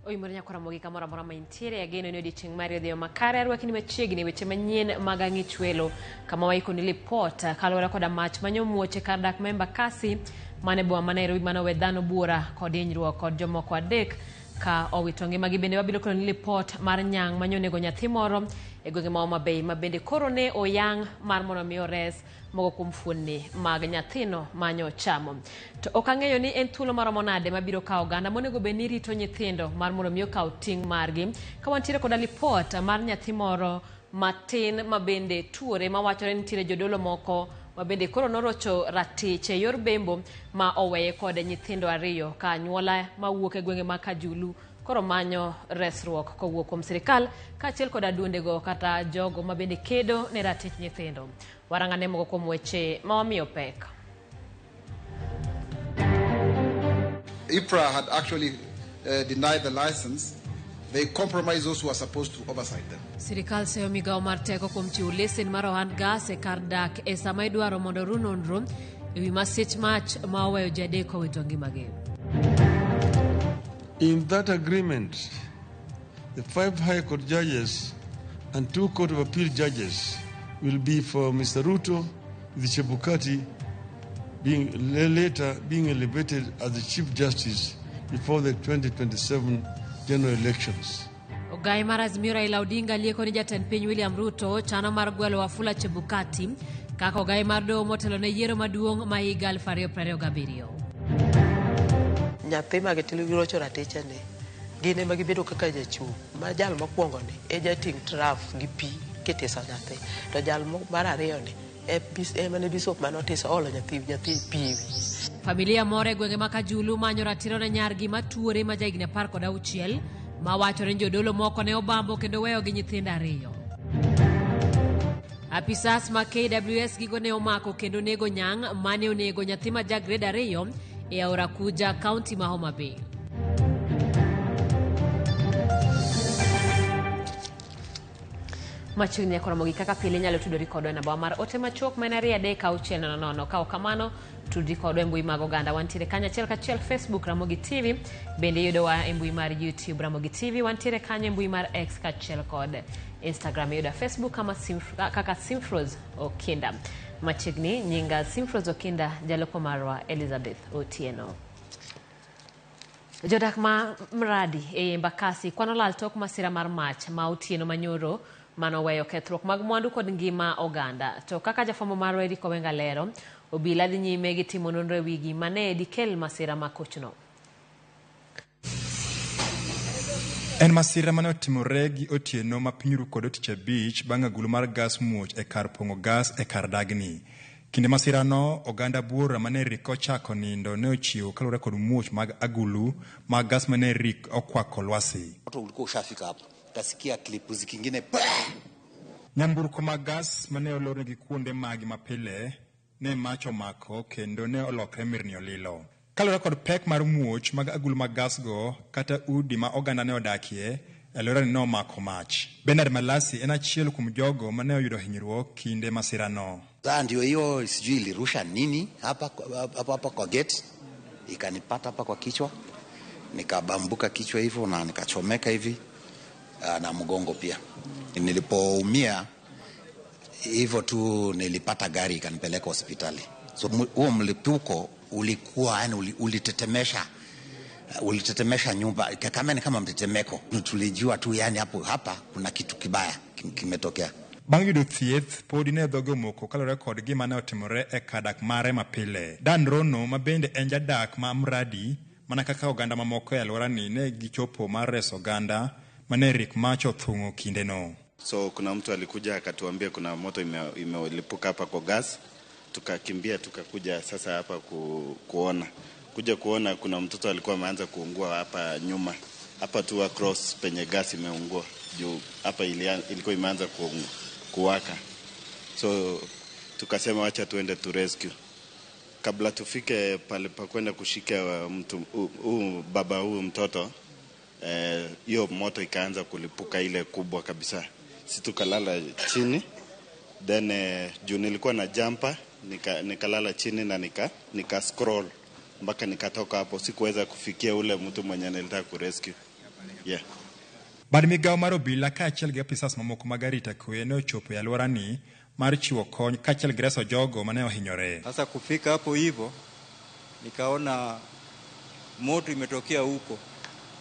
Oimornya kwa Ramogi kamora mora maintiere ageno ni odiochieng' Mario dhio makare arwakini machiegni weche manyien mag ang'ich welo kama waikoni lipot kaluwore koda mach manyomuoche kar dak ma Embakasi mane boma ma Nairobi manowe dhano buora kod hinyruok kod jomoko adek ka owito ngimagi. Bende wabiro kono lipot mar nyang' manyonego nyathi moro e gwenge ma Homa Bay ma bende koro ne oyang' mar mondo mi ores mogo kuom fuonni mag nyathino manyo chamo. To ok ang'eyo ni en thuolo maromo nade mabiro kawo oganda monego bed ni rito nyithindo mar mondo mi okaw ting' margi ka wantiere koda lipot mar nyathi moro matin ma bende tuore ma wachore ni nitie jodolo moko ma bende koro norocho ratich e yor bembo ma oweye kod nyithindo ariyo ka anyuola mawuok e gwenge ma Kajulu koro manyo resruok kowuok kuom sirikal kaachiel kod aduondego kata jogo ma bende kedo ne ratich nyithindo. Warang'ane moko kuom weche ma wamiyo pek. IPRA had actually denied the license. They compromise those who are supposed to oversight them. Sirikal seyo migawo mar teko kuom chiwo lesen mar ohand gas e kar dak e sama idwaro mondo ru nonro ewi masich mach ma oweyo ji adek owito ngimagi. In that agreement, the 5 High Court judges and 2 Court of Appeal judges will be for Mr. Ruto, the Chebukati, later being elevated as the Chief Justice before the 2027 general elections. Ogai mar Azimio Raila Odinga lieko ni jatend piny William Ruto chano mar gwelo Wafula Chebukati kaka ogai mar doho motelo ne yiero maduong' ma higa 2027. Nyathi ma gitilo girocho ratiche ni gine ma gibedo kaka jachung' ma jal mokwongo ni e jating traf gi pi kitiso nyathi to jal mar ariyo ni e mane bisop manotiso olo nyathi pi. Familia more gwenge ma Kajulu manyo ratiro ne nyargi matuore ma jahigni 16 ma wachore ni jodolo moko ne obambo kendo weyo gi nyithindo ariyo. Apisas ma KWS gigo ne omako kendo nego nyang' mane onego nyathi ma ja grade 2 e Aora Kuja, kaunti ma Homa Bay. Machiegni ya Ramogi kaka pile nyalo tudori kodwa na bawa mar ote machuok manari adek auchiel nono ka okamano tudri kodwa e mbui mag oganda wantiere kanyo achiel kachiel Facebook Ramogi TV bende yudowa e mbui mar YouTube Ramogi TV wantiere kanyo e mbui mar X kachiel kod Instagram yuda Facebook kaka Simfros Okinda. Machiegni nyinga Simfros Okinda jaloko marwa Elizabeth Otieno. Jodak ma mradi e Embakasi kwano lal tok masira mar mach ma Otieno manyoro mano weyo kethruok mag mwandu kod ngima oganda. To kaka jafwambo marwa Eriko Wenga lero, obila dhi nyime gi timo nonro e wigi mane dikel masira makochno. En masira mane otimore gi Otieno ma piny ru kod Tich Abich bang' agulu mar gas muoch e kar pong'o gas e kar dagni. Kinde masira no oganda buora mane Eriko ochako nindo ne ochiwo kaluwore kod muoch mag agulu mag gas mane Eriko okwako lwasi. Watu ulikuwa ushafika hapo. Utasikia klipu zingine. Nyamburko mag gas mane olorne gi kuonde magi mapile ne mach omako kendo ne olokre mirni olilo. Kaluwore kod pek mar muoch mag agulu mag gas go kata udi ma oganda ne odakie alora ni no mako mach. Bernard Malasi en achiel kuom jogo mane oyudo hinyruok kinde masira no. Ndio hiyo sijui ilirusha nini hapa kwa gate ikanipata hapa kwa kichwa nikabambuka kichwa hivyo na nikachomeka hivi na mgongo pia. Nilipoumia hivyo tu nilipata gari ikanipeleka hospitali. So huo mlipuko ulikuwa yani ulitetemesha nyumba kama ni kama mtetemeko. Tulijua tu yani hapa kuna kitu kibaya kimetokea. Bang' yudo thieth podi ne dhoge moko kalore kod gima ne otimore e kadak mare mapile. Dan Rono ma bende en jadak ma mradi mana kaka oganda mamoko e alwora ni ne gichopo mar reso oganda mane Rick macho thung'o kinde no. So kuna mtu alikuja akatuambia kuna moto imelipuka hapa kwa gas. Tukakimbia tukakuja sasa hapa kuona kuna mtoto alikuwa ameanza kuungua hapa nyuma. Hapa tu across penye gas imeungua. Juu hapa ilikuwa imeanza kuwaka. So tukasema wacha tuende tu rescue. Kabla tufike pale pa kwenda kushika mtu baba mtoto hiyo moto ikaanza kulipuka ile kubwa kabisa. Sisi tukalala chini. Then juu nilikuwa na jumper nikalala chini na nika scroll mpaka nikatoka hapo. Sikuweza kufikia ule mtu mwenye nilitaka kurescue. Yeah. Bad migawo mar obila kaachiel gi apisas mamoko mag arita kwe ne ochopo e alworani mar chiwo kony kaachiel gi reso jogo mane ohinyore. Sasa kufika hapo hivyo nikaona moto imetokea huko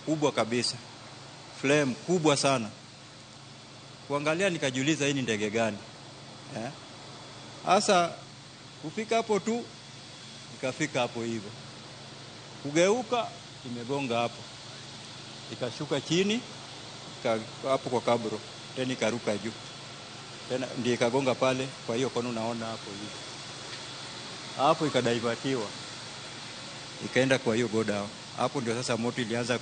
kubwa kabisa, flame kubwa sana. Kuangalia nikajiuliza hii ni ndege gani? Sasa kufika hapo tu nikafika hapo hivyo, kugeuka imegonga hapo, ikashuka chini hapo kwa kabro, tena ikaruka juu, tena ndio ikagonga pale. Kwa hiyo kono unaona hapo hivi, hapo ikadaivatiwa ikaenda kwa hiyo godown. Hapo ndio sasa moto ilianza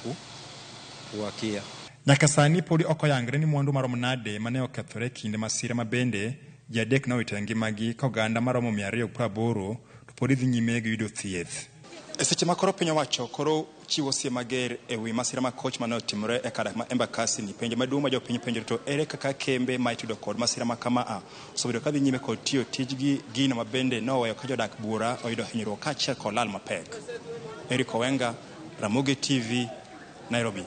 kuwakia. Nyaka sani podi okoyangre ni mwandu maromo nade mane okethore kinde masira mabende jadek na wito ngimagi ka oganda maromo 280 to podi dhi nyime gi yudo thieth. E seche makoro piny owacho koro chiwo sie mager e wi masira ma koch mane otimore e kadak ma Embakasi ni penjo maduong' ma jopiny penjo to ere kaka kembe ma itudo kod masira ma kama osebedo ka dhi nyime kod tiyo tijgi gino mabende noweyo ka jodak bura oyudo hinyruok kaachiel kod lal mapek. Eric Owenga, Ramogi TV, Nairobi.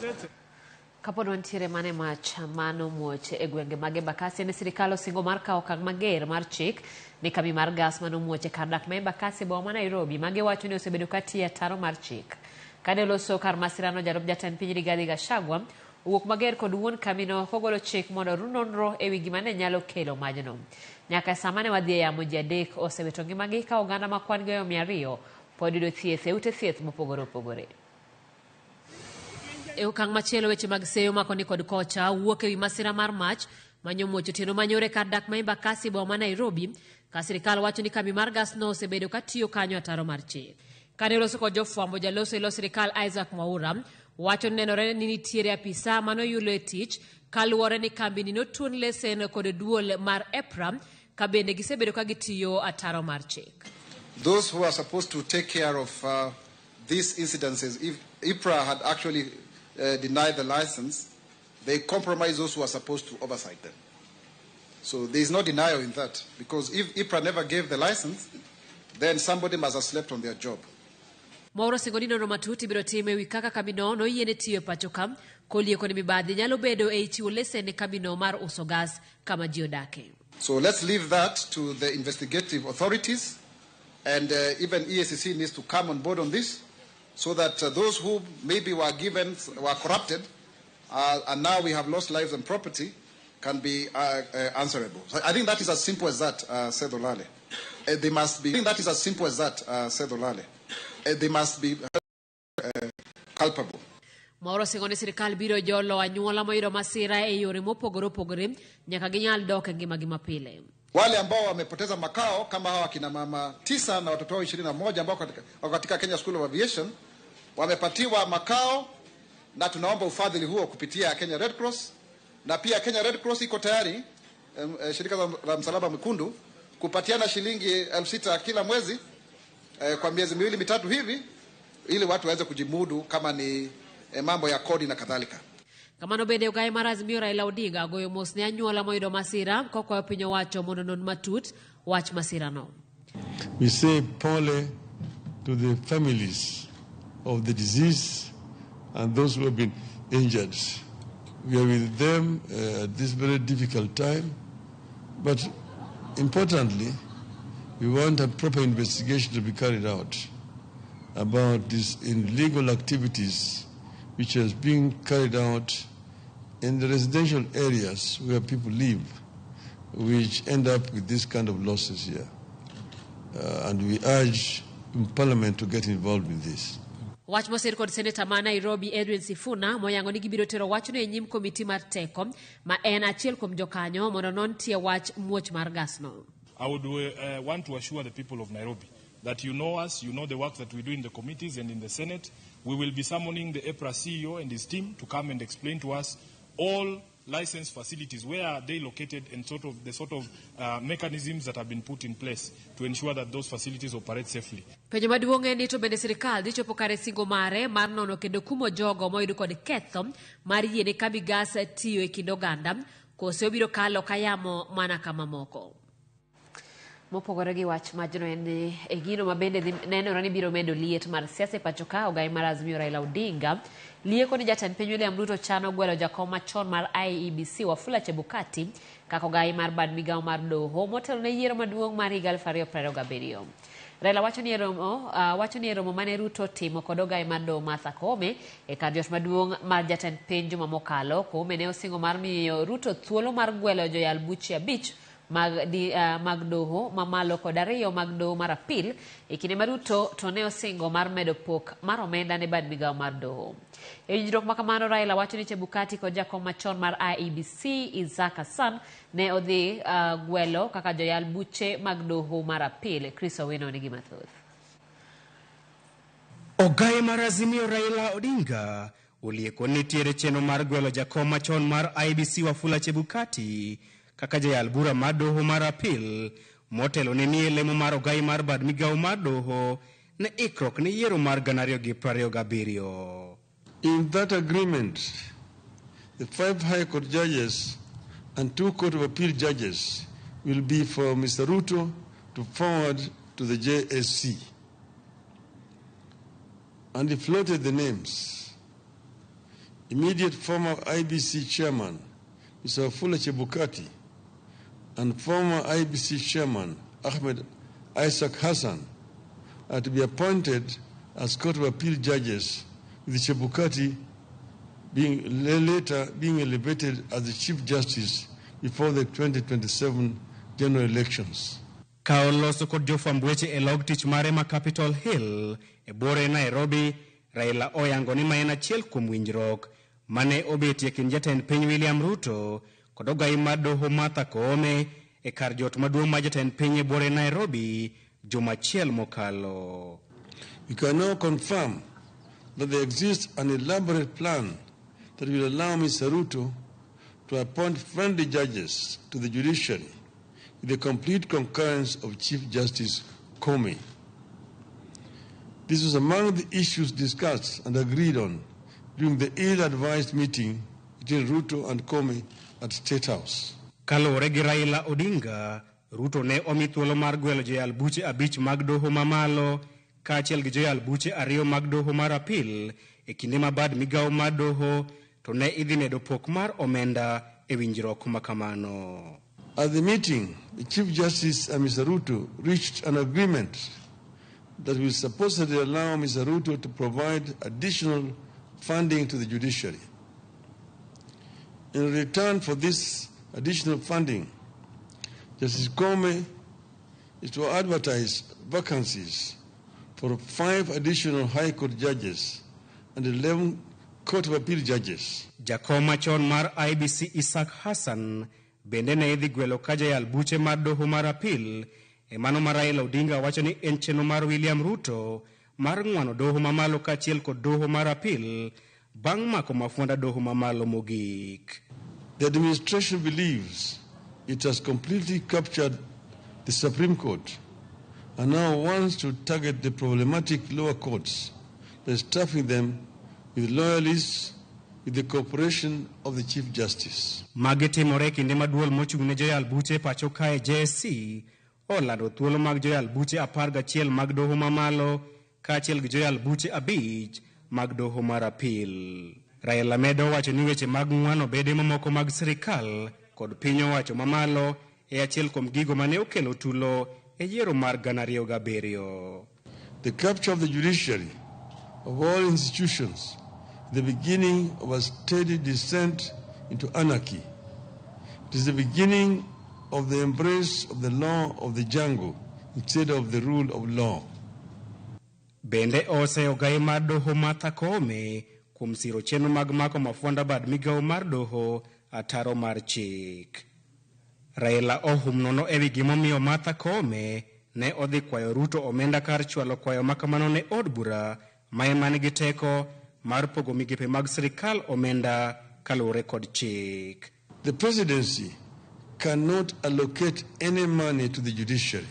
Kapod wantiere mane mach mano muoche e gwenge mag Embakasi ne sirikal osingo mar kawo okang' mager mar chik ni kambi mar gas mano muoche kar dak ma Embakasi boma ma Nairobi mage wacho ni osebedo ka tiyo ataro mar chik. Kane loso kar masirano jalup jatend piny Rigathi Gachagua owuok mager kod wuon kambino kogolo chik mondo ru nonro e wi gima ne nyalo kelo majno. Nyaka sama ne wadhi e yamo ji adek osewito ngimagi ka oganda ma kwan goyo 200 pod yudo thieth e ute thieth mopogore opogore. E okang' machielo weche mag seyo makoni kod kocha wuok e wi masira mar mach manyo muocho tieno manyore kar dak ma Embakasi boma ma Nairobi ka sirikal wacho ni kambi mar gas no osebedo ka tiyo kanyo ataro mar chik. Kane loso kod jofwambo jaloso ilo sirikal Isaac Mwaura wacho nenore ni nitiere apisa mano yulo e tich kaluwore ni kambi ni notuon lesen kod duol mar EPRA ka bende gisebedo ka gitiyo ataro mar chik. Those who are supposed to take care of these incidences, if EPRA had actually denied the license, they compromise those who are supposed to oversight them. So there is no denial in that, because if EPRA never gave the license, then somebody must have slept on their job. Mauro Singonino no matuti biro time wi kaka kamino no yiene tiyo pacho kam kolie kod mibadhi nyalo bedo e chiwo lesene kamino mar uso gas kama ji odake. So let's leave that to the investigative authorities, and even EACC needs to come on board on this, so that those who maybe were corrupted, and now we have lost lives and property, can be answerable. So I think that is as simple as that, said Olale. They must be. I think that is as simple as that, said Olale. They must be culpable. Mauro Singone sirikal biro jolo anyuola moyudo masira e yore mopogore opogore nyaka ginyal dok e ngimagi mapile. Wale ambao wamepoteza makao kama hawa kina mama 9 na watoto wao 21 ambao katika Kenya School of Aviation wamepatiwa makao, na tunaomba ufadhili huo kupitia Kenya Red Cross, na pia Kenya Red Cross iko tayari shirika la Msalaba Mwekundu kupatiana shilingi 6,000 kila mwezi kwa miezi 2-3 hivi, ili watu waweze kujimudu kama ni mambo ya kodi na kadhalika. Kamano bende ogaye mar Azimio Raila Odinga goyo mos ne anyuola moyudo masira kokwayo piny owacho mondo non matut wach masira no. We say pole to the families of the deceased and those who have been injured. We are with them at this very difficult time, but importantly, we want a proper investigation to be carried out about these illegal activities which is being carried out in the residential areas where people live, which end up with this kind of losses here. And we urge Parliament to get involved with this. Wach mosir kod Senator ma Nairobi Edwin Sifuna moyango ni gibiro tero wach no e nyim komiti mar teko ma en achiel kuom jokanyo mondo non tie wach muoch mar gas no. I would want to assure the people of Nairobi that you know us, you know the work that we do in the committees and in the Senate. We will be summoning the EPRA CEO and his team to come and explain to us all licensed facilities, where are they located, and the sort of mechanisms that have been put in place to ensure that those facilities operate safely. Penjo maduong' ni to bende sirikal dhi chopo kare singo mare mar nono kendo kumo jogo moyudo kod ketho mar yiene kambi gas tiyo e kind oganda kose obiro kalo kayamo mana kama moko. Mopogore gi wach majno en e gino mabende nenore ni biro medo liet mar siasa e pacho ka. Ogai mar Azimio Raila Odinga lieko ni jatend piny William Ruto chano gwelo jakom machon mar IEBC Wafula Chebukati kaka ogai mar bad migawo mar doho motelo ne yiero maduong' mar higa 2027. Raila wacho ni e romo mane Ruto timo kod ogai mar doho Martha Koome e kar jot maduong' mar jatend piny juma mokalo, Koome ne osingo mar miyo Ruto thuolo mar gwelo joyal buche 5 mag doho mamalo kod 2 mag doho mar apil e kinde ma Ruto to ne osingo mar medo pok mar omenda ne bad migawo mar doho. E winjruok ma kamano, Raila wacho ni Chebukati kod jakom machon mar IEBC Isaac Hassan ne odhi gwelo kaka joyal buche mag doho mar apil. Chris Owino nigi mathoth. Ogai mar Azimio Raila Odinga olieko ni tiere chenro mar gwelo jakom machon mar IEBC Wafula Chebukati kaka jayal bura mar doho mar apil motelo ne nie lemo mar ogai mar bad migawo mar doho ne ikrok ni yiero mar 2027. In that agreement, the 5 High Court judges and 2 Court of Appeal judges will be for Mr. Ruto to forward to the JSC. And he floated the names. Immediate former IBC chairman, Mr. Wafula Chebukati, and former IBC chairman, Ahmed Isaac Hassan, are to be appointed as Court of Appeal judges, with Chebukati later being elevated as the Chief Justice before the 2027 general elections. Kaoloso kod jofwamb weche e log tich mare ma Capitol Hill e bore Nairobi, Raila oyango ni ma en achiel kuom winjruok mane obetie kind jatend piny William Ruto kod ogai mar doho Martha Koome e kar jot maduong' ma jatend piny e bore Nairobi juma achiel mokalo. We can now confirm that there exists an elaborate plan that will allow Mr. Ruto to appoint friendly judges to the judiciary with the complete concurrence of Chief Justice Koome. This was among the issues discussed and agreed on during the ill-advised meeting between Ruto and Koome at State House. Kalore gi Raila Odinga, Ruto ne omi thuolo mar gwelo joyal buche 5 mag doho mamalo kaachiel gi joyal buche 2 mag doho mar apil e kinde ma bad migawo mar doho to ne idhi medo pok mar omenda e winjruok ma kamano. At the meeting, the Chief Justice and Mr. Ruto reached an agreement that will supposedly allow Mr. Ruto to provide additional funding to the judiciary. In return for this additional funding, Justice Koome is to advertise vacancies for 5 additional High Court judges and 11 Court of Appeal judges. Jakom machon mar IBC Isaac Hassan bende ne idhi gwelo ka jayal buche mar doho mar apil e mano mar Raila Odinga wacho ni en chenro mar William Ruto mar ng'wano doho mamalo kaachiel kod doho mar apil bang' mako mafuanda doho mamalo mogik. The administration believes it has completely captured the Supreme Court and now wants to target the problematic lower courts by stuffing them with loyalists with the cooperation of the Chief Justice. Magitimore kinde maduol mochung' ne joyal buche pacho kae JSC olando thuolo mag joyal buche 11 mag doho mamalo kaachiel gi joyal buche 5 mag doho mar apil. Raila medo wacho ni weche mag ng'wano bede mamoko mag sirikal kod piny owacho mamalo e achiel kuom gigo mane okelo tulo e yiero mar 2007. The capture of the judiciary of all institutions, the beginning of a steady descent into anarchy. It is the beginning of the embrace of the law of the jungle instead of the rule of law. Bende ose ogai mar doho Martha Koome kuom siro chenro mag mako mafuanda bad migawo mar doho ataro mar chik. Raila ohum nono ewi gimomiyo Martha Koome ne odhi kwayo Ruto omenda kar chwalo kwayo makamano ne od bura ma ema nigi teko mar pogo migepe mag sirikal omenda kaluwore kod chik. The presidency cannot allocate any money to the judiciary.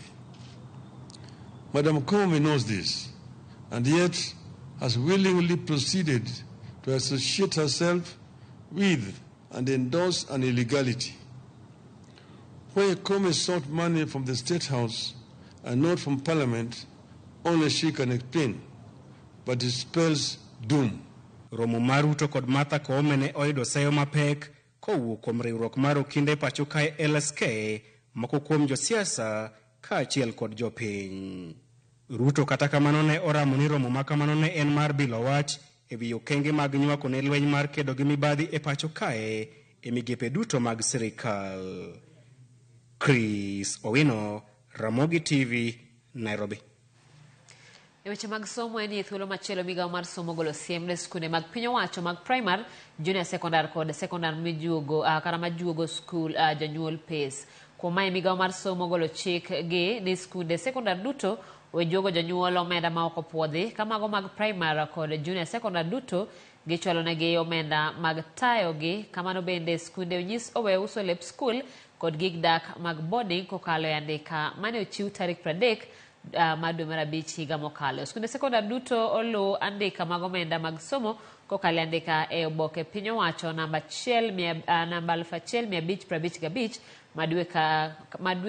Madam Koome knows this, and yet has willingly proceeded to associate herself with and endorse an illegality. Where Kome sought money from the State House and not from Parliament, only she can explain, but it spells doom. Romo mar Ruto kod Martha Koome ne oyudo seyo mapek kowuok kuom riwruok mar okinde pacho kae LSK, moko kuom josiasa kaachiel kod jopiny. Ruto kata kamano ne oramo ni romo ma kamano ne en mar bilo wach e wi okenge mag nywako ne lweny mar kedo gi mibadhi e pacho kae e migepe duto mag sirikal. Chris Owino, Ramogi TV, Nairobi. E weche mag somo en thuolo machielo migawo mar somo golo siem ne skunde mag piny owacho mag primary, junior secondary kod secondary mijuogo kata majuogo skul janyuol pes. Kuom mae migawo mar somo golo chik gi ni skunde secondary duto wejuogo janyuol omenda ma ok opuodhi, kamago mag primary kod junior secondary duto gichwalo negi omenda mag tayo gi. Kamano bende skunde onyis owe uso lep skul kod gig dak mag boarding kokalo e andika mane ochiw tarik 30 mar dwe mar abich higa mokalo. Skunde sekondari duto olu andika mag omenda mag somo kokalo andika e oboke piny owacho namba 1555 madwe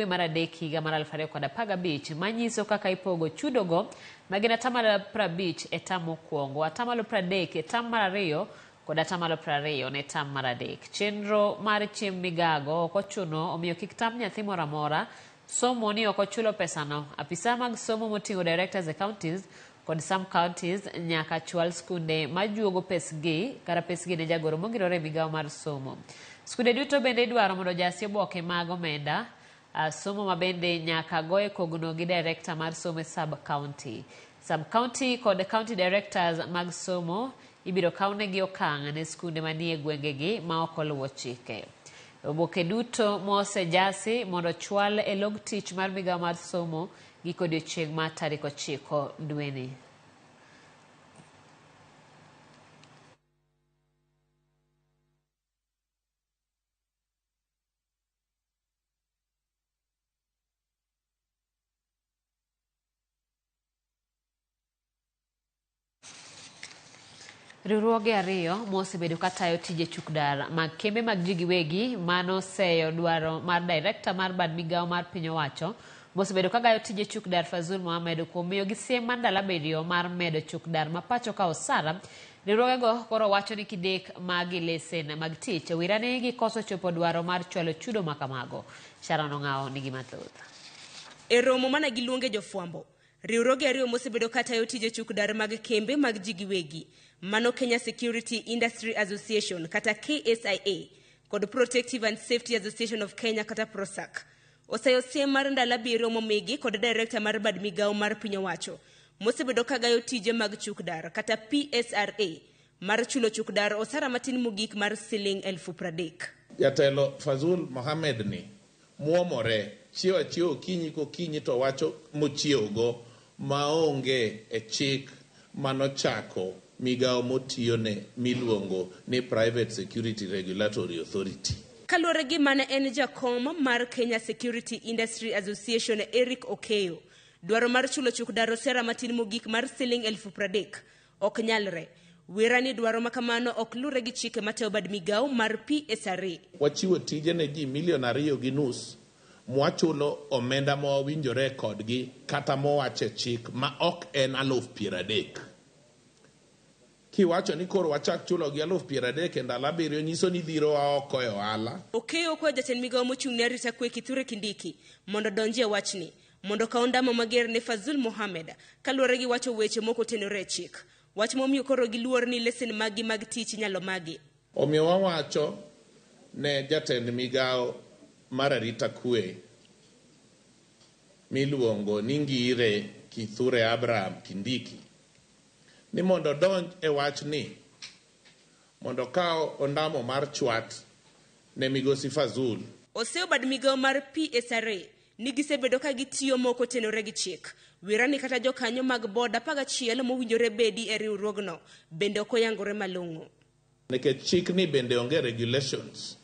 mar adek higa mar 2015 manyiso kaka ipogo chudogo magin 50% e tam mokwongo, 30% e tam mar ariyo kod 20% ne tam mar adek. Chenro mar chiemb migago ok ochuno omiyo kik tam nyathi moro amora somo ni ok ochulo pesano. Apisa mag somo moting'o directors e counties kod some counties nyaka chwal skunde majuogo pesgi kata pesgi ne jagoro mongirore e migawo mar somo. Skunde duto bende idwaro mondo jasi oboke mag omenda somo mabende nyaka goye kogno gi director mar somo e sub-county. Sub-county kod county directors mag somo ibiro kawnegi okang' ne skunde manie gwengegi ma ok oluwo chike. Oboke duto mosejasi mondo chwal e log tich mar migawo mar somo giko odiechieng' mar tarik 9 dweni. Riwruoge ariyo mosebedo katayo tije chukdar mag kembe mag ji giwegi mano seyo dwaro mar director mar bad migawo mar piny owacho mosebedo kagayo tije chukdar Fazul Mohamed kuom miyo gi siem mar ndalo abiriyo mar medo chukdar ma pacho ka osara. Riwruogego koro wacho ni kidek mag lesen mag tich wirane gi koso chopo dwaro mar chwalo chudo makamago. Sharon Ong'ao nigi mathoth. E romo mana gi luonge jofwambo, riwruoge ariyo mosebedo katayo tije chukdar mag kembe mag ji giwegi mano Kenya Security Industry Association kata KSIA kod Protective and Safety Association of Kenya kata PROSAC oseyo siem mar ndalo abiriyo momigi kod director mar bad migawo mar piny owacho mosebedo kagayo tije mag chukdar kata PSRA mar chulo chukdar osara matin mogik mar siling 30,000. Jatelo Fazul Mohamed ni muomore chiewo kinyi ko kinyi to wacho mochiewogo maonge e chik manochako migawo motiyone miluongo ni Private Security Regulatory Authority. Kaluwore gi mane en jakom mar Kenya Security Industry Association Eric Okeyo, dwaro mar chulo chukdar osara matin mogik mar siling 30,000 ok nyalre. Wirani dwaro makamano ok lure gi chike mateo bad migawo mar PSRA. Wachiwo tije ne ji 2.5 mwachulo omenda mawinjore kodgi kata mowache chik ma ok en 30,000. Kiwacho ni koro wachak chulo gi 30,000 e ndalo abiriyo nyiso ni dhiro wa oko e ohala. Okeyo kwa jatend migawo mochung' ne arita kwe Kithure Kindiki mondo donjie wachni mondo kaw ndamo mager ne Fazul Mohamed kaluwore gi wacho weche moko tenore chik. Wach momiyo koro giluor ni lesen magi mag tich nyalo magi. Omiyo wawacho ne jatend migawo mar arita kwe miluongo ni Ngire Kithure Abraham Kindiki ni mondo donj e wach ni mondo kaw ondamo mar chwat ne migosi Fazul. Oseo bad migawo mar PSRA ni gisebedo ka gitiyo moko tenore gi chik. Wirani kata jokanyo mag boda 11 mowinjore bedi e riwruogno bende ok oyangore malong'o. Nekech chik ni bende onge regulations.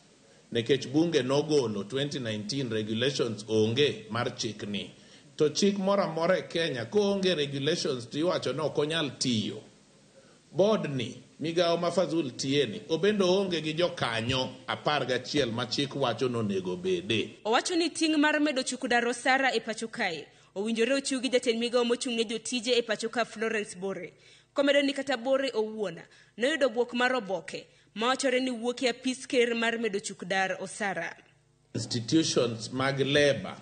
Nekech bunge nogolo 2019 regulations onge mar chik ni. To chik moro amora e Kenya ko onge regulations to iwacho no ok onyal tiyo. Board ni migao ma Fazul tieni obendo onge gi jokanyo 11 ma chik wacho nonego bede. Owacho ni ting' mar medo chukudar osara e pacho kae owinjore ochiw gi jatend migao mochung'ne jotije e pacho ka Florence Bore. Komedo ni kata Bore owuona noyudo buok mar oboke ma wachore ni wuok e apis ker mar medo chukudar osara. Institutions mag labor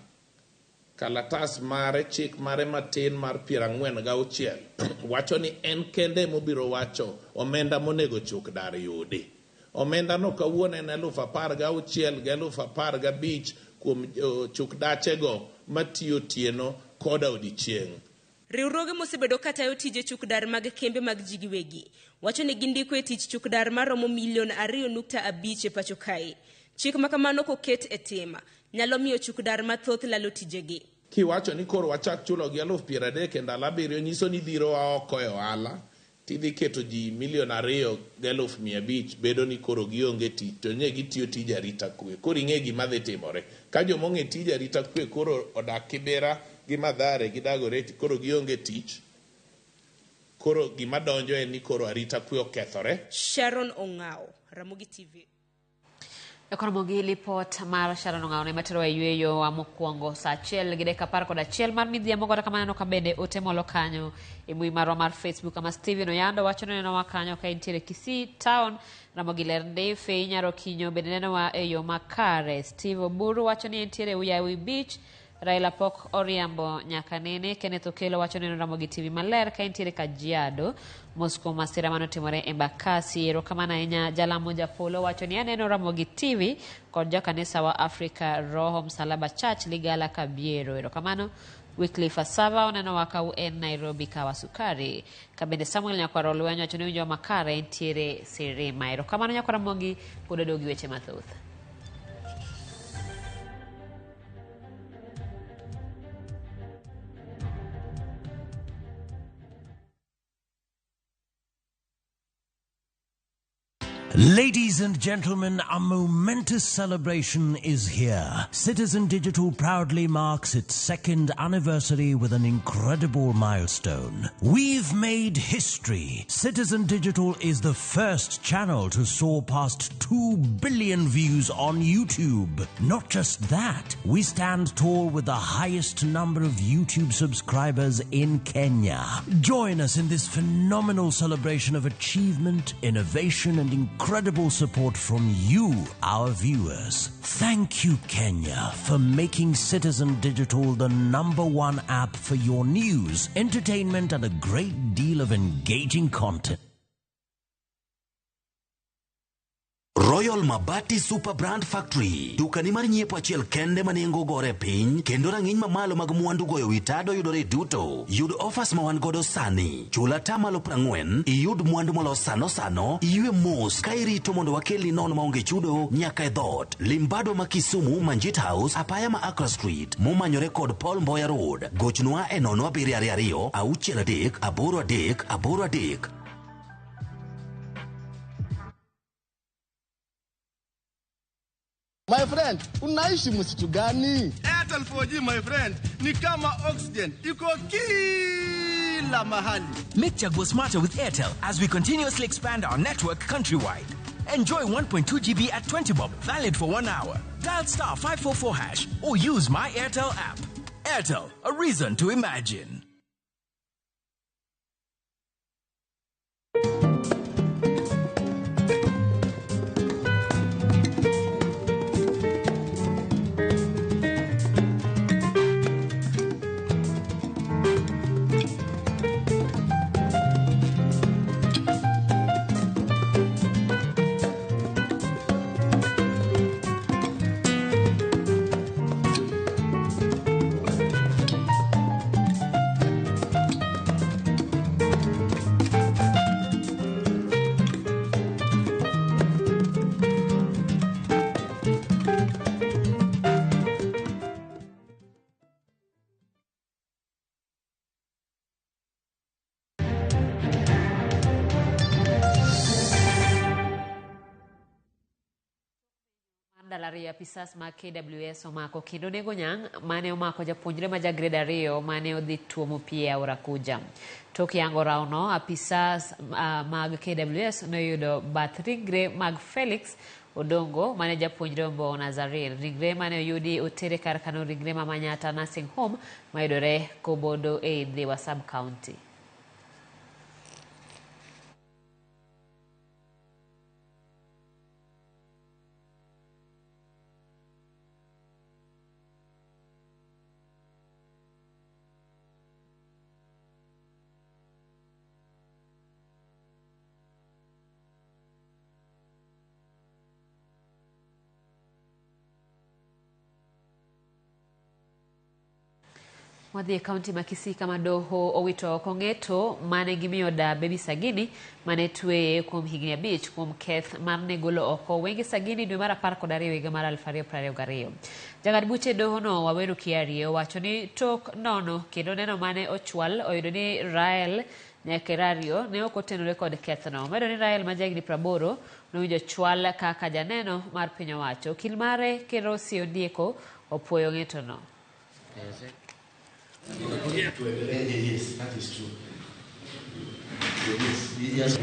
kalatas mare chik mare matin mar 46 wacho ni en kende mobiro wacho omenda monego chuk dar yudi. Omenda no kawuono en 16,000 gi 15,000 kuom chuk dachego matiyo tieno koda odiechieng'. Riwruoge mosebedo katayo tije chukdar mag kembe mag ji giwegi wacho ni gindiko e tich chukdar maromo milion 2.5 e pacho kae. Chik makamano koket e tema nyalo miyo chukdar mathoth lalo tijegi. Kiwacho ni koro wachak chulo gi 30,000 ndalo 7 nyiso ni dhiro wa oko e ohala tidhi keto ji milion 2,500 bedo ni koro gionge tich to ne gitiyo tij arita kwe. Koro ing'e gima dhi timore ka jomong'e tij arita kwe koro odak Kibera gi Mathare gi Dagoretti koro gionge tich. Koro gima donjo en ni koro arita kwe okethore. Sharon Ong'ao, Ramogi TV. Ramogi lipot mar Sharon Ong'ao ne matero e yueyo wa mokwongo saa 1:11 mar midhiambo kata kamano ka bende otemolo kanyo e mbui marwa mar Facebook ama Steven Oyando wacho neno wa kanyo ka intiere Kisii Town. Ramogi ler ndefe nyaro kinyo bende neno wa e yo makare. Steve Oburu wacho ni intiere Uyawi Beach. Raila pok oriambo nyaka nene. Kenneth Okelo wacho neno Ramogi TV maler ka intiere Kajiado. Moscow masira mano timore Embakasi. Erokamano ahinya Jalamo Japolo wacho ni aneno Ramogi TV kod jakanisa wa Africa Roho Msalaba Church Ligala Kabiero. Erokamano Wycliffe Asava oneno wakau en Nairobi Kawasukari. Kabende Samuel Nyakwaro Luenyo wacho ni winjo makare intiere Serema. Erokamano Nyakwaro Ramogi pod odogi weche mathoth. Ladies and gentlemen, a momentous celebration is here. Citizen Digital proudly marks its 2nd anniversary with an incredible milestone. We've made history. Citizen Digital is the first channel to soar past 2 billion views on YouTube. Not just that, we stand tall with the highest number of YouTube subscribers in Kenya. Join us in this phenomenal celebration of achievement, innovation, and incredible support from you, our viewers. Thank you, Kenya, for making Citizen Digital the #1 app for your news, entertainment, and a great deal of engaging content. Royal Mabati Super Brand Factory. Dukani mar nyiepo achiel kende manengo gore piny kendo rang'iny mamalo mag mwandu goyo witado yudore duto. Yud offers ma wan godo sani. Chula tamalo 40, iyud mwandu molos sano, iyue mos ka irito mondo wakelni non maonge chudo nyaka e dhot. Limbado ma Kisumu, Manjit House, apaya ma Accra Street, momanyore kod Paul Mboya Road. Gochnwa e 0722 63 83 83. My friend, unaishi msitu gani? Airtel 4G my friend, ni kama oxygen, iko kila mahali. Make Chaguo smarter with Airtel as we continuously expand our network countrywide. Enjoy 1.2 GB at 20 bob, valid for 1 hour. Dial *544# or use My Airtel app. Airtel, a reason to imagine. Dalaria pisas ma KWS omako kendo nego nyang mane omako japuonjre ma grade 2 mane odhi tuomo pie aora kuja. Tok yango rauno apisas mag KWS noyudo bath ringre mag Felix Odongo mane japuonjre Ombo Nazarene. Ringre mane oyudi otere kar kano ringre ma Manyata Nursing Home mayudore Kobodo e Dhiwa Sub County. Wadhi kaunti ma Kisii kama doho owito kong'eto mane gimiyo da Baby Sagini mane tweye kuom higni 5 kuom keth mar negolo oko wenge Sagini dwe mar 12 higa mar 2022. Jang'ad buche doho no Waweru Kiarie owacho ni tok nono kendo neno mane ochwal oyudo ni Rael Nyakerario ne ok otenore kod kethno. Medo ni Rael ma jahigni 80 nowinjo chwal kaka janeno mar piny owacho. Okil mare Kerosi Ondieko opuoyo ng'eto no. Yes, that is true. Yes,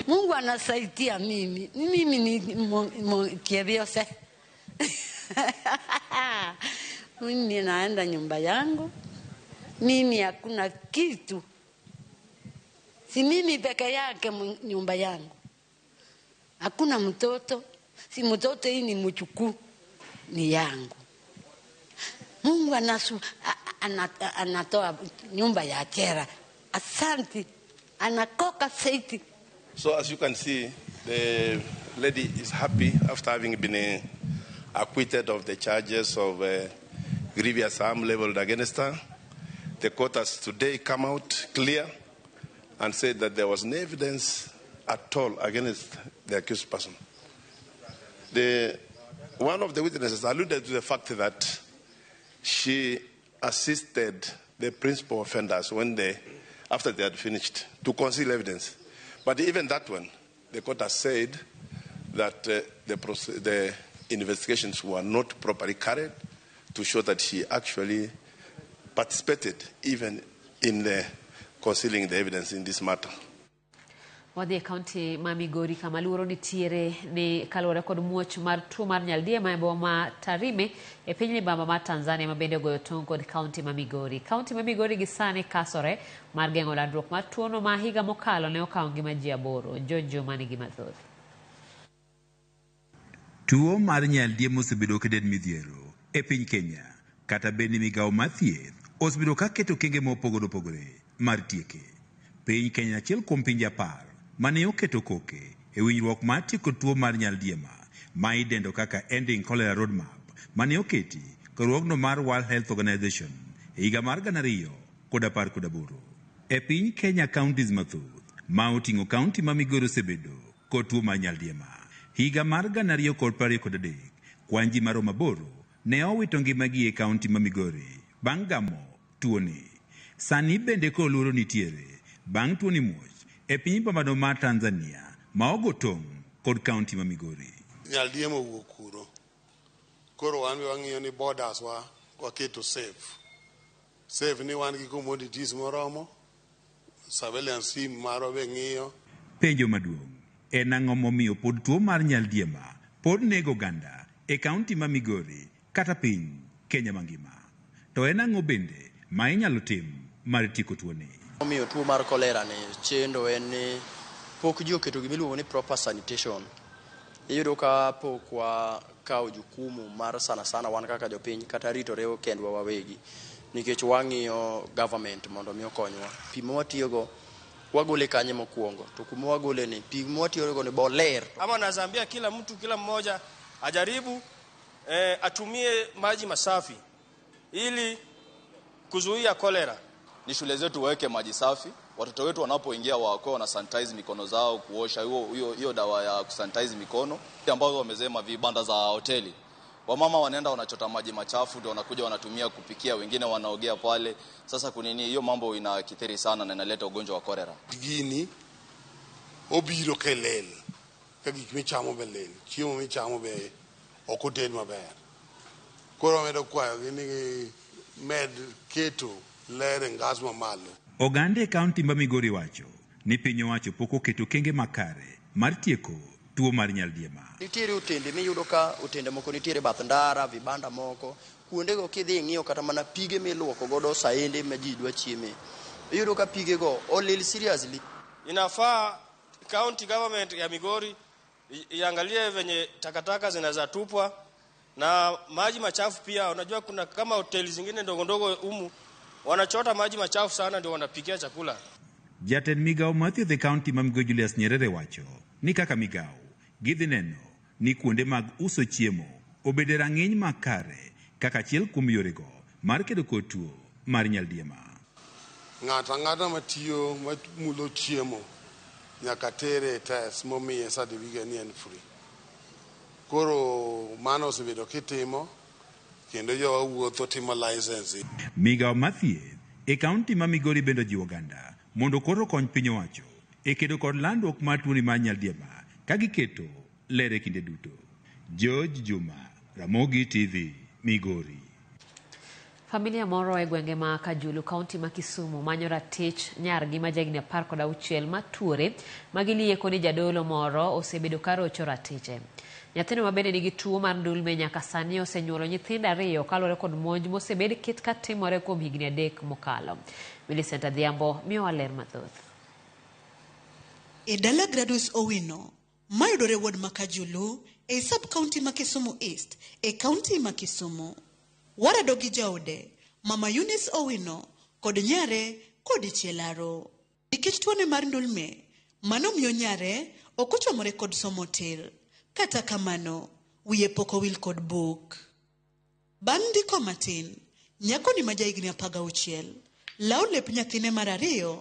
Mungu anasaidia mimi. Mimi ni kivyose. Mimi naenda nyumba yangu. Mimi hakuna kitu. Si mimi peke yake nyumba yangu. Hakuna mtoto. Si mtoto hii ni mchukuu. Ni yangu. Mungu anatoa nyumba ya chera. Asante. Anakoka saiti. So as you can see, the lady is happy after having been acquitted of the charges of grievous harm leveled against her. The court has today come out clear and said that there was no evidence at all against the accused person. One of the witnesses alluded to the fact that she assisted the principal offenders after they had finished to conceal evidence. But even that one, the court has said that the investigations were not properly carried to show that she actually participated even in concealing the evidence in this matter. Wadhi kaunti ma Migori kama luoro nitiere ni kaluwore kod muoch mar tuo mar nyaldiema e boma Tarime e piny libamba mar Tanzania ma bende goyo tong' kod kaunti ma Migori. Kaunti ma Migori gisani kasore mar geng'o landruok mar tuono ma higa mokalo ne okawo ngima ji 8. Jojo manigi mathoth. Tuo mar nyaldiema osebedo keded midhiero e piny Kenya, kata bende migawo mar thieth osebedo ka keto okenge mopogore opogore mar tieke. Piny Kenya achiel kuom pinje 10 mane oketo koke e winjruok mar tieko tuo mar nyaldiema ma idendo kaka Ending Cholera Roadmap mane oketi kod riwruogno mar World Health Organization e higa mar 2018. E piny Kenya counties mathoth ma oting'o kaunti ma Migori osebedo kod tuo mar nyaldiema. Higa mar 2023 kwan ji maromo 8 ne owito ngimagi e kaunti ma Migori bang' gamo tuoni. Sani bende koluoro nitiere bang' tuoni muoch e piny bomano mar Tanzania ma ogo tong' kod kaunti ma Migori. Nyaldiema owuok kuro. Koro wan wang'iyo ni borders waketo safe. Safe ni wan gi commodities moromo. Surveillance team maro be ng'iyo. Penjo maduong' en ang'o momiyo pod tuo mar nyaldiema pod nego oganda e kaunti ma Migori kata piny Kenya mangima. To en ang'o bende ma inyalo tim mar tieko tuoni? Omiyo tuo mar kolera ni chendo en ni pok ji oketo gimiluongo ni proper sanitation. Iyudo ka pok wakawo jukumu mar sana wan kaka jopiny kata ritore kendwa wawegi, nikech wang'iyo government mondo mi okonywa. Pi ma watiyogo wagole kanye mokwongo, to kuma wagole ni pi ma watiyogo ni boler. Ama nazaambia kila mmoja ajaribu atumie maji masafi ili kuzuia kolera. Ni shule zetu waweke maji safi, watoto wetu wanapoingia wako wana sanitize mikono zao, kuosha hiyo dawa ya kusanitize mikono ambazo wamezema vibanda za hoteli. Wamama wanaenda wanachota maji machafu ndio wanakuja wanatumia kupikia, wengine wanaogea pale. Sasa kunini hiyo mambo inakithiri sana na inaleta ugonjwa wa kolera. Gini obiro kelel kagi michamo belel chiemo michamo be okoted maber. Koro medo kwayo gini med keto lere ngas mamalo. Oganda e kaunti ma Migori wacho ni piny owacho pok oketo kenge makare mar tieko tuo mar nyaldiema. Nitiere utende miyudo ka utende moko nitiere bath ndara, vibanda moko, kuondego kidhi ng'iyo kata mana pige miluoko godo saende ma ji dwa chieme. Iyudo ka pige go olil seriously. Inafaa county government ya Migori iangalie venye takataka zinaweza tupwa na maji machafu pia. Unajua kuna kama hoteli zingine ndogo ndogo humu wanachota maji machafu sana ndio wanapikia chakula. Jatend migao mathiedho e kaunti ma Migori Julius Nyerere wacho ni kaka migao gidhi neno ni kuonde mag uso chiemo obede rang'iny makare kaka achiel kuom yorego mar kedo kod tuo mar nyaldiema. Ng'ata matiyo mulo chiemo nyaka tere test momiye certificate ni en free. Koro mano osebedo kitimo kendo jowa wuotho timo license. Migao mathiedho e kaunti ma Migori bende jiwo oganda mondo koro kony piny owacho e kedo kod landruok mar tuo mar nyaldiema ka giketo lere kinde duto. George Juma, Ramogi TV, Migori. Familia moro e gwenge ma Kajulu, kaunti ma Kisumu, manyo ratich nyargi ma jagni 16 matuore magilie koni jadolo moro osebedo karocho ratiche. Nyathino mabende nigi tuo mar ndulme nyaka sani osenyuolo nyithindo 2 kalore kod monj mosebed kit katimore kuom higni 3 mokalo. Millicent Adhiambo miyo waler mathoth. E dala Gradus Owino, mayudore ward ma Kajulu, e sub-county ma Kisumu East, e county ma Kisumu. Warado gi jaode, Mama Eunice Owino, kod nyare, kod chielaro. Nikech tuone mar ndulme, mano miyo nyare, okochomore kod somo tir. Kata kamano, wiye poko wil kod buk. Bang' ndiko matin, nyako ni majaigni 16, lao lep nyathine mar 2,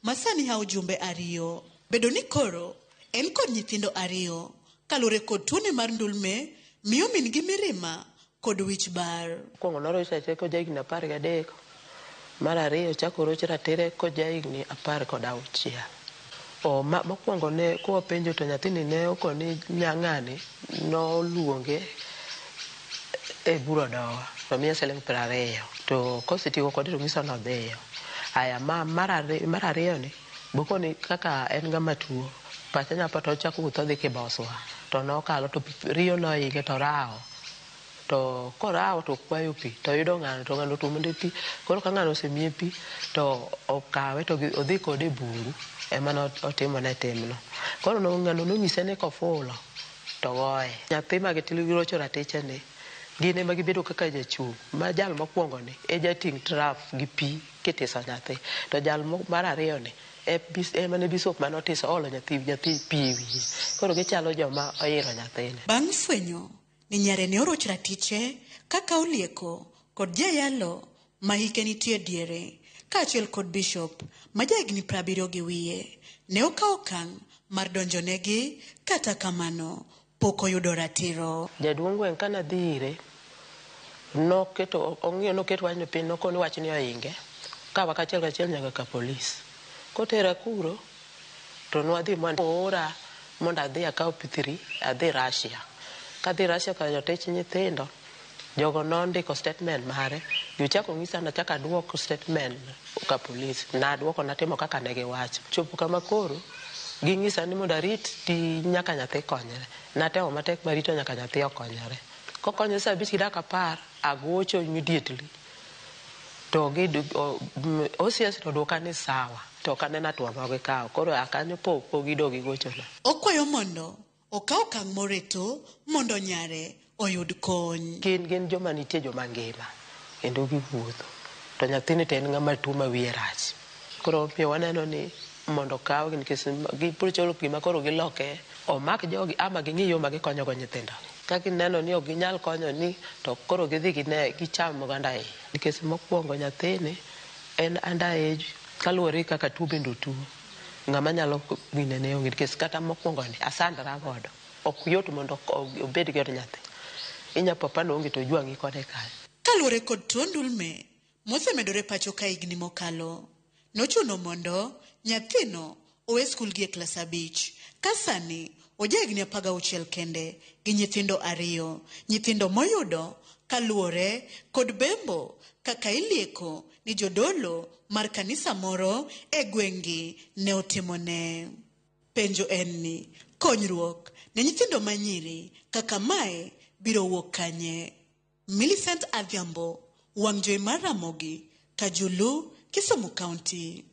masani hao jumbe 2. Bedo ni koro, en kod nyithindo 2, kalure kod tuone mar ndulme, miyo min gi mirima, kod wich bar. Kongo noro isache ko jaigni 13, mar 2 chako roch ratere ko jaigni 16. Mokwongo ne ko penjo to nyathini ne okoni nyang'ani no luonge e buro dowa to miya siling 20 to kosetieko kod to ngiso no dhiyo. Aya mar 2 ni bokoni kaka en gama tuo pacha nyapato chako wuotho dhi Kiboswa to nokalo to riyo no ige to rao. To korao to kwayo pi to yudo ng'ano to ng'ano to monde pi. Koro ka ng'ano osemiye pi to okawe to odhi kode bungu emano otimo ne timno. Koro ng'ano nonyise ni kofulo to goye. Nyathi ma gitilo girocho ratiche ni gine ma gibedo kaka jachung' ma jal mokwongo ni e jating traf gi pi kitiso nyathi to jal mar 2 ni emane bisop manotiso olo nyathi pi wiye. Koro gichalo joma oyiro nyathine. Bang' fwenyo ni nyare ne oroch ratiche kaka olieko kod jayalo ma hike nitie diere kaachiel kod bishop ma jahigni 70 gi wiye ne okawo okang' mar donjonegi. Kata kamano pok oyudo ratiro. Jaduong' gweng' kana dhi ire noketo wachno piny nokoni wach ni ohinge kawa kachiel nyaka ka polis. Kotera kuro to nwadhi ora mondo adhi akaw P3 adhi Russia. Kadhi Russia ka jotich nyithindo jogo nondiko statement mare. Gichako ng'isa na chaka duoko statement ka polis. Na duoko natimo kaka ne giwacho. Chopo kama koro ging'isa ni mondo arit ti nyaka nyathi konyre. Natemo matek marito nyaka nyathi okonyre. Kokonyre sa 5 dakika 10 agocho immediately. To OCS to duoka ni sawa. To kanena tuwa mage kao. Koro akanyo po gidogi gochona. Okwayo mondo okaw okang' moreto mondo nyare oyud kony. Gin joma nitie joma ngima kendo giwuotho to nyathini to en ng'ama tuo ma wiye rach. Koro miyo waneno ni mondo kaw nikech gipuro cholo gima koro giloke omak jogi ama ging'i yo ma gikonyogo nyithindo. Ka gineno ni ok ginyal konyo ni to koro gidhi gicham oganda nikech mokwongo nyathini en underage kaluwore kaka tuo bende tuo ng'ama nyalo winene onge nikech kata mokwongo ni asandra godo ok yot mondo obed gi nyathi inya papa no onge to jwangi kode kae kaluwore kod tuo ndulme mosemedore pacho ka higni mokalo nochuno mondo nyathino owe skul gi e klas 5 ka sani ojahigni 16 kende gi nyithindo 2 nyithindo moyudo kaluwore kod bembo kaka ilieko ni jodolo mar kanisa moro e gwengi ne otimone. Penjo en ni konyruok ne nyithindo manyiri kaka mae biro wuok kanye? Millicent Adhiambo, Wangjoy mar Ramogi, Kajulu, Kisumu County.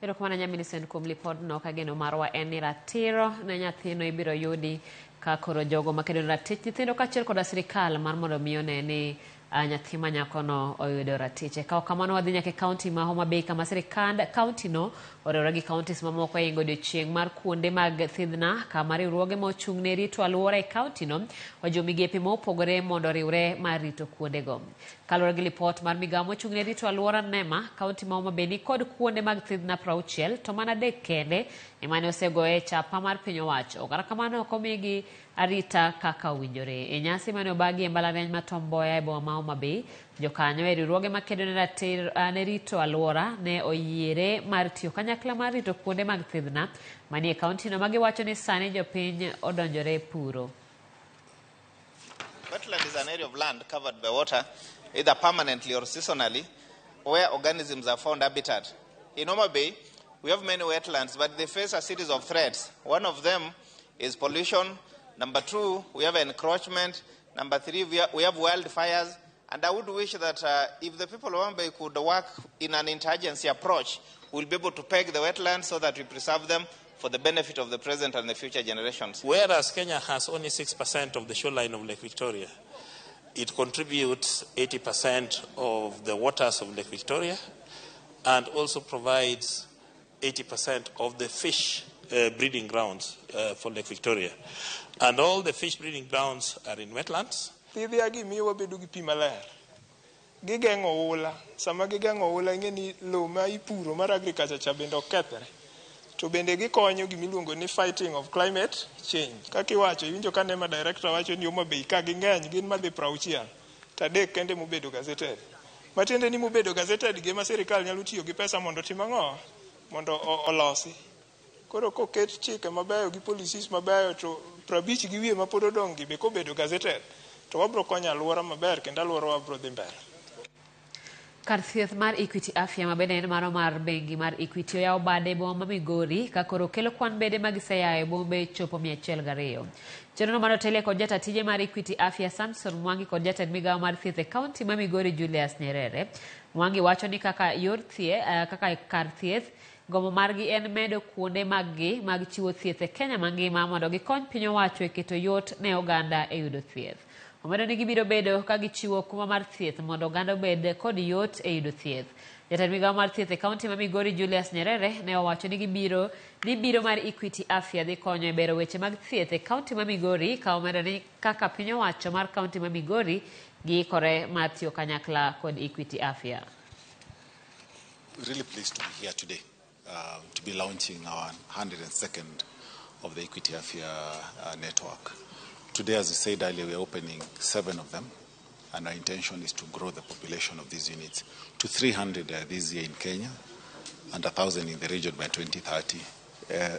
Pero kumana nya Millicent kuom lipod no kageno marwa en ni ratiro ne nyathino ibiro yudi ka koro jogo makedo ratich nyithindo kaachiel koda sirikal mar mondo miyo ne ni nyathi manyakono oyudo ratiche. Kao kamano wadhi nyaka kaunti ma Homa Bay kama sirikand kaunti no oriwore gi kauntis mamoko e odiechieng' mar kuonde mag thidhna kama riwruoge mochung' ne rito alwora e kaunti no wajo migepe mopogore mondo riwre mar rito kuondego. Kaluwore gi lipot mar migawo mochung' ne rito alwora NEMA, kaunti ma Homa Bay ni kod kuonde mag thidhna 60 to mana 3 kende emane osegoye chapa mar piny owacho. Kata kamano ok omigi arita kaka owinjore. E nyasi mane obagi e mbalariany ma Tom Mboya e boma ma Homa Bay, jokanyo e riwruoge makedo ne rito alwora ne oyiere mar tiyo kanyakla mar rito kuonde mag thidhna manie kaunti no magiwacho ni sani jopiny odonjore puro. Wetland is an area of land covered by water, either permanently or seasonally, where organisms are found habitat. In Homa Bay, we have many wetlands, but they face a series of threats. One of them is pollution. Number 2, we have encroachment. Number 3, we have wildfires. And I would wish that if the people of Homa Bay could work in an interagency approach, we'll be able to peg the wetlands so that we preserve them for the benefit of the present and the future generations. Whereas Kenya has only 6% of the shoreline of Lake Victoria, it contributes 80% of the waters of Lake Victoria and also provides 80% of the fish breeding grounds for Lake Victoria. And all the fish breeding grounds are in wetlands. Tidhiagi miyo wabedo gi pi maler. Gigeng'o ula. Sama gigeng'o ula ing'eni lowo ma ipuro mar agriculture cha bende ok kethre. To bende gikonyo gimiluongo ni fighting of climate change. Kaka iwacho, iwinjo ka NEMA director wacho ni Homa Bay ka ging'eny gin madhi 60 to 3 kende mobedo gazetted. Matiende ni mobedo gazetted gi ma sirikal nyalo tiyo gi pesa mondo tim ang'o? Mondo olosi. Koro koket chike mabeyo gi policies mabeyo to 50 gi wiye ma pod odong' gi be kobedo gazetted to wabro konyo alwora maber kendo alwora wabro dhi mbele. Kar thieth mar Equity Afya mabende en mano mar bengi mar Equity oyawo bade e boma ma Migori ka koro kelo kwan bede magiseyawo e bombe chopo 102. Chenrono mane otelie kod jata tije mar Equity Afya Samson Mwangi kod jatend migawo mar thieth e kaunti ma Migori Julius Nyerere. Mwangi wacho ni kaka kar thieth gomo margi en medo kuonde maggi mag chiwo thieth e Kenya mangima mondo gikony piny owacho e keto yot ne oganda e yudo thieth. Omedo ni gibiro bedo ka gichiwo kuma mar thieth mondo oganda obed kod yot e yudo thieth. Jatend migawo mar thieth e kaunti ma Migori Julius Nyerere ne owacho ni biro mar Equity Afya dhi konyo e bero weche mag thieth e kaunti ma Migori ka omedo ni kaka piny owacho mar kaunti ma Migori giikore mar tiyo kanyakla kod Equity Afya. We're really pleased to be here today to be launching our 102nd of the Equity Afya network. Today, as we said earlier, we are opening 7 of them, and our intention is to grow the population of these units to 300 this year in Kenya and 1,000 in the region by 2030.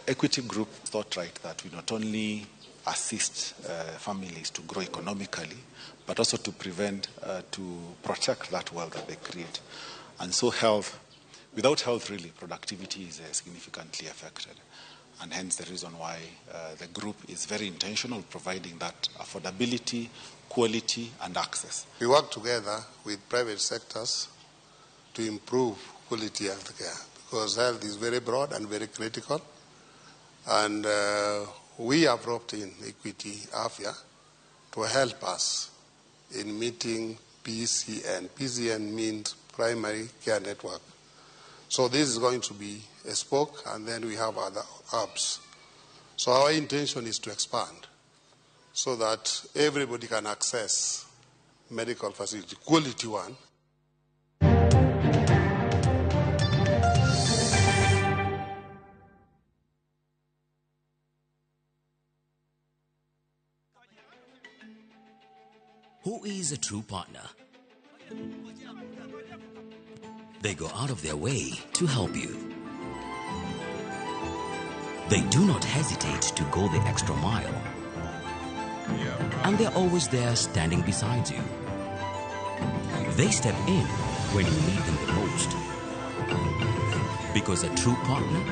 Equity Group thought right that we not only assist families to grow economically, but also to protect that wealth that they create. And so without health really, productivity is significantly affected. And hence the reason why the group is very intentional, providing that affordability, quality, and access. We work together with private sectors to improve quality health care because health is very broad and very critical. And we have brought in Equity Afya to help us in meeting PCN. PCN means Primary Care Network. So this is going to be a spoke, and then we have other hubs. So our intention is to expand so that everybody can access medical facility, quality one. Who is a true partner? They go out of their way to help you. They do not hesitate to go the extra mile. And they're always there standing beside you. They step in when you need them the most. Because a true partner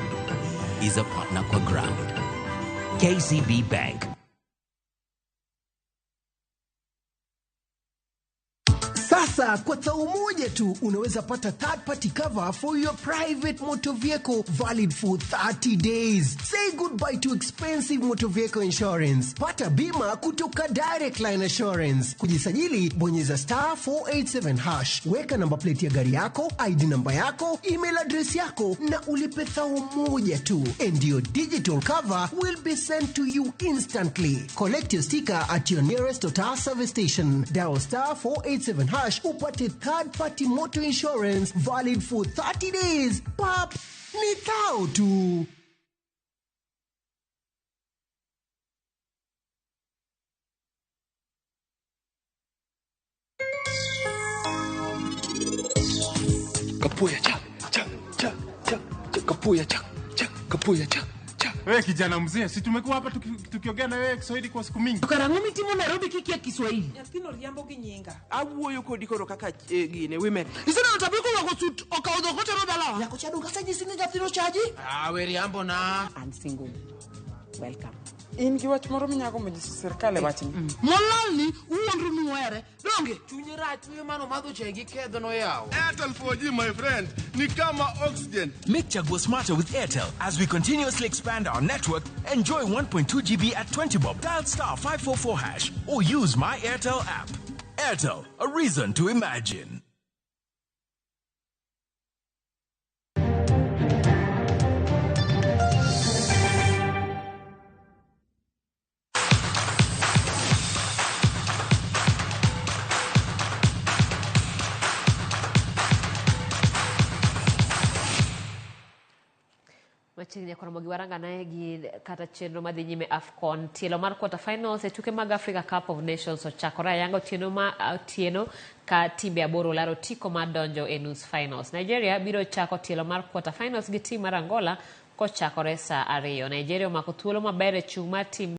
is a partner kwa ground. KCB Bank. Sasa kwa tao moja tu unaweza pata third party cover for your private motor vehicle valid for 30 days. Say goodbye to expensive motor vehicle insurance. Pata bima kutoka Direct Line Assurance. Kujisajili bonyeza *487#. Weka namba plate ya gari yako, ID namba yako, email address yako na ulipe thao moja tu. And your digital cover will be sent to you instantly. Collect your sticker at your nearest Total service station. Dial *487# upate third party motor insurance valid for 30 days. Pap, ni thao tu. Kapuya cha kapuya cha kapuya cha. Wewe kijana mzee, si tumekuwa hapa tukiongea na wewe Kiswahili kwa siku mingi. Karangomi timu Nairobi kiki ya Kiswahili. Yathino riambo ginyinga. Awuoyo kodi koro kaka gine women. Isina natabiko wako suit okaudho kocha no dala. Yako chadu kasaji sini jathino chaji. We riambo na. I'm single. Welcome. In gi wach moro minyako mejisi serikali wachni. Molani uondru nuwere. Donge chunye rach we mano madho chegi kedho no yao. Airtel 4G, my friend, ni kama oxygen. Make Chaguo smarter with Airtel. As we continuously expand our network, enjoy 1.2 GB at 20 bob. Dial *544# or use my Airtel app. Airtel, a reason to imagine. Machiegni kwa Ramogi waranga naye gi kata chenro madhi nyime AFCON tielo mar quarter finals e tuke mag Africa Cup of Nations ochakore yanga tieno ka timbe aboro laro tiko mar donjo e nus finals. Nigeria biro chako tielo mar quarter finals gi tim mar Angola kochakore saa 2. Nigeria omako thuolo maber e chung' mar tim